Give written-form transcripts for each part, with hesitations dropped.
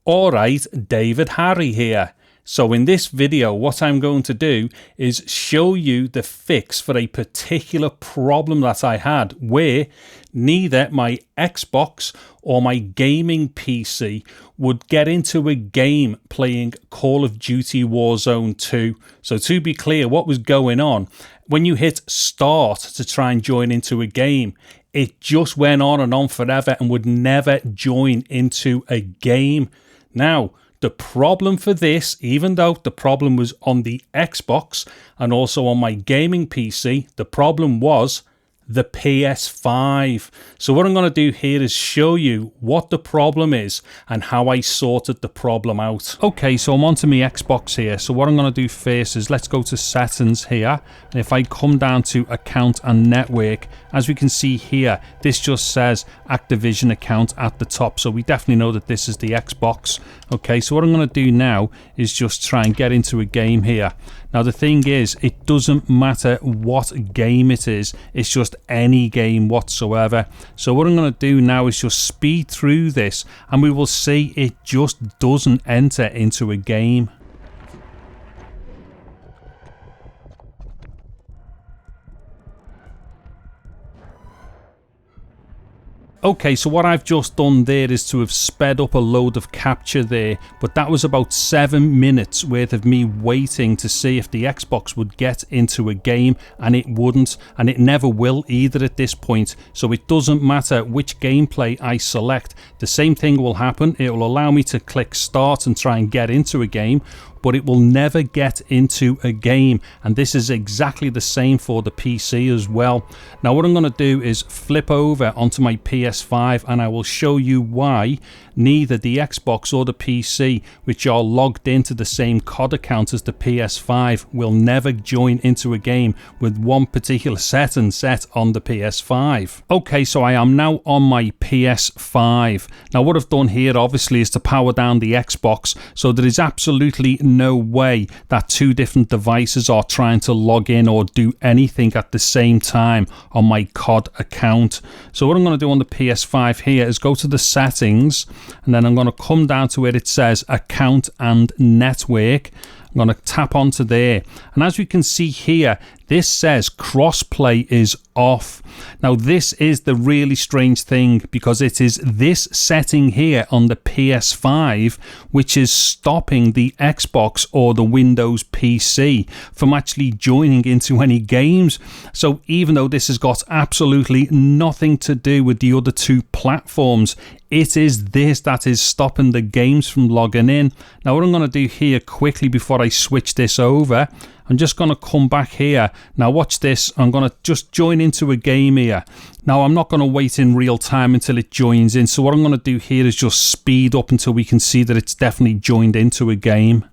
Alright, David Harry here. So in this video, what I'm going to do is show you the fix for a particular problem that I had where neither my Xbox or my gaming PC would get into a game playing Call of Duty Warzone 2. So to be clear, what was going on, when you hit start to try and join into a game, it just went on and on forever and would never join into a game. Now, the problem for this, even though the problem was on the Xbox and also on my gaming PC, the problem was the PS5. So what I'm going to do here is show you what the problem is and how I sorted the problem out. Okay, so I'm onto my Xbox here. So what I'm going to do first is let's go to settings here. And if I come down to account and network, as we can see here, this just says Activision account at the top. So we definitely know that this is the Xbox. Okay, so what I'm going to do now is just try and get into a game here. Now the thing is, it doesn't matter what game it is, it's just any game whatsoever. So what I'm going to do now is just speed through this and we will see it just doesn't enter into a game. Okay, so what I've just done there is to have sped up a load of capture there, but that was about 7 minutes worth of me waiting to see if the Xbox would get into a game, and it wouldn't, and it never will either at this point. So it doesn't matter which gameplay I select, the same thing will happen. It will allow me to click start and try and get into a game, but it will never get into a game, and this is exactly the same for the PC as well. Now what I'm going to do is flip over onto my PS5 and I will show you why neither the Xbox or the PC, which are logged into the same COD account as the PS5, will never join into a game with one particular setting set on the PS5. Okay, so I am now on my PS5. Now what I've done here obviously is to power down the Xbox, so there is absolutely no way that two different devices are trying to log in or do anything at the same time on my COD account. So what I'm going to do on the PS5 here is go to the settings, and then I'm going to come down to where it says account and network. I'm going to tap onto there, and as we can see here, this says crossplay is off. Now this is the really strange thing, because it is this setting here on the PS5 which is stopping the Xbox or the Windows PC from actually joining into any games. So even though this has got absolutely nothing to do with the other two platforms, it is this that is stopping the games from logging in. Now what I'm going to do here quickly before I switch this over, I'm just going to come back here. Now watch this, I'm going to just join into a game here. Now I'm not going to wait in real time until it joins in, so what I'm going to do here is just speed up until we can see that it's definitely joined into a game.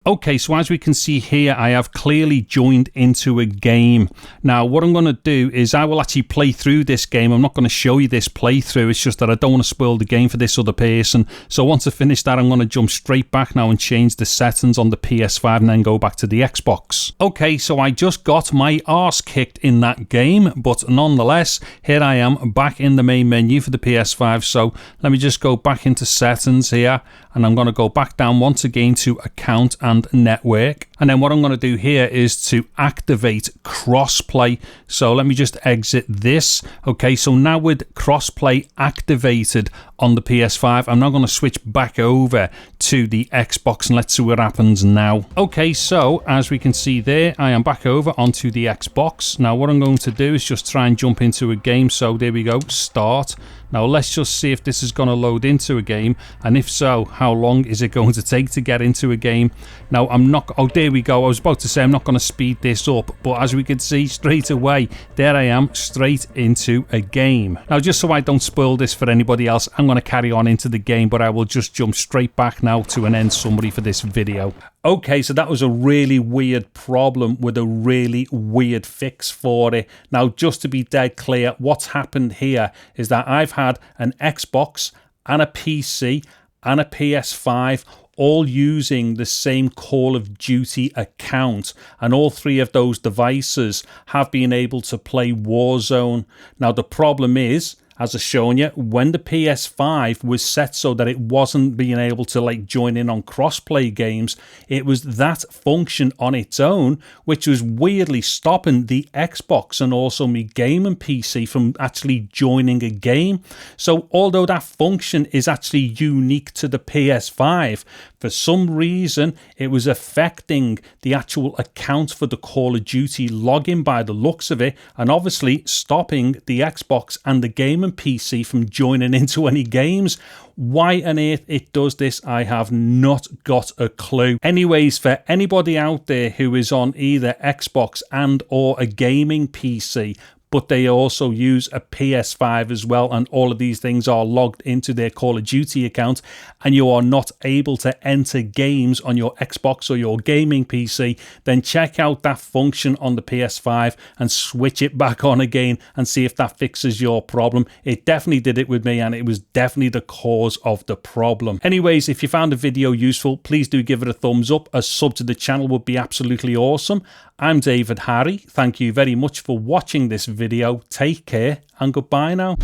Okay, so as we can see here, I have clearly joined into a game. Now, what I'm going to do is I will actually play through this game. I'm not going to show you this playthrough. It's just that I don't want to spoil the game for this other person. So once I finish that, I'm going to jump straight back now and change the settings on the PS5 and then go back to the Xbox. Okay, so I just got my arse kicked in that game, but nonetheless, here I am back in the main menu for the PS5. So let me just go back into settings here, and I'm going to go back down once again to account and network, and then what I'm going to do here is to activate crossplay. So let me just exit this. Okay, so now with crossplay activated on the PS5, I'm now going to switch back over to the Xbox and let's see what happens now. Okay, so as we can see there, I am back over onto the Xbox. Now what I'm going to do is just try and jump into a game. So there we go, start. Now let's just see if this is going to load into a game, and if so, how long is it going to take to get into a game. Now I'm not, oh there we go, I was about to say I'm not going to speed this up, but as we can see straight away, there I am straight into a game. Now just so I don't spoil this for anybody else, I'm going to carry on into the game, but I will just jump straight back now to an end summary for this video. Okay, so that was a really weird problem with a really weird fix for it. Now, just to be dead clear, what's happened here is that I've had an Xbox and a PC and a PS5 all using the same Call of Duty account, and all three of those devices have been able to play Warzone. Now, the problem is, as I've shown you, when the PS5 was set so that it wasn't being able to like join in on crossplay games, it was that function on its own which was weirdly stopping the Xbox and also me gaming PC from actually joining a game. So although that function is actually unique to the PS5, for some reason it was affecting the actual account for the Call of Duty login by the looks of it, and obviously stopping the Xbox and the gaming PC from joining into any games. Why on earth it does this, I have not got a clue. Anyways, for anybody out there who is on either Xbox and or a gaming PC, but they also use a PS5 as well, and all of these things are logged into their Call of Duty account, and you are not able to enter games on your Xbox or your gaming PC, then check out that function on the PS5 and switch it back on again and see if that fixes your problem. It definitely did it with me, and it was definitely the cause of the problem. Anyways, if you found the video useful, please do give it a thumbs up. A sub to the channel would be absolutely awesome. I'm David Harry. Thank you very much for watching this video. Take care and goodbye now.